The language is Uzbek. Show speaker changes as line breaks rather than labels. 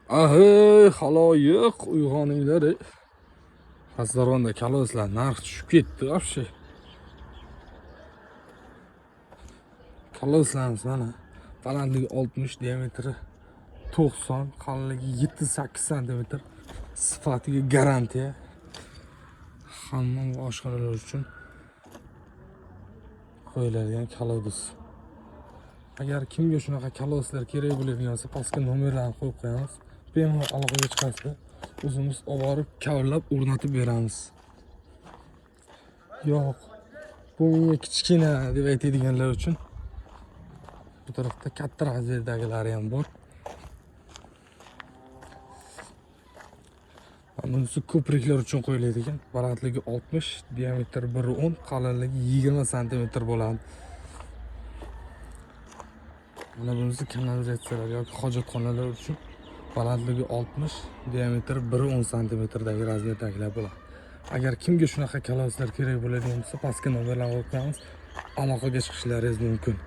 Ahey, xaloyiq, uyg'oninglar. Xastaronda kaloslar narx tushib ketdi, вообще. Kaloslarimiz mana balandligi 60, diametri 90, qalinligi 7-8 sm. Sifatiga garantiya. Hamma oshxonalar uchun qo'yiladigan kalodus. Agar kimga shunaqa kaloslar kerak bo'ladigan bo'lsa, pastga nomerlarni qo'yib qo'yamiz. Bemalol aloqaga chiqasizlar. O'zimiz olib borib, kavlab, o'rnatib beramiz. Yo'q, bu menga kichkina deb aytadiganlar uchun bu tarafda katta razmerdagilari ham bor. Bunisi ko'priklar uchun qo'yiladigan. Balandligi 60, diametri 1.10, qalinligi 20 sm bo'ladi. Mana bunisi kanalizatsiyalar yoki hojatxonalar uchun balandligi 60, diametri 1.10 sm-dagi razmerdagilar bo'ladi. Agar kimga shunaqa kaloslar kerak bo'ladigan bo'lsa, pastga nomerlarni qo'yib qo'yamiz, aloqaga chiqishlaringiz mumkin.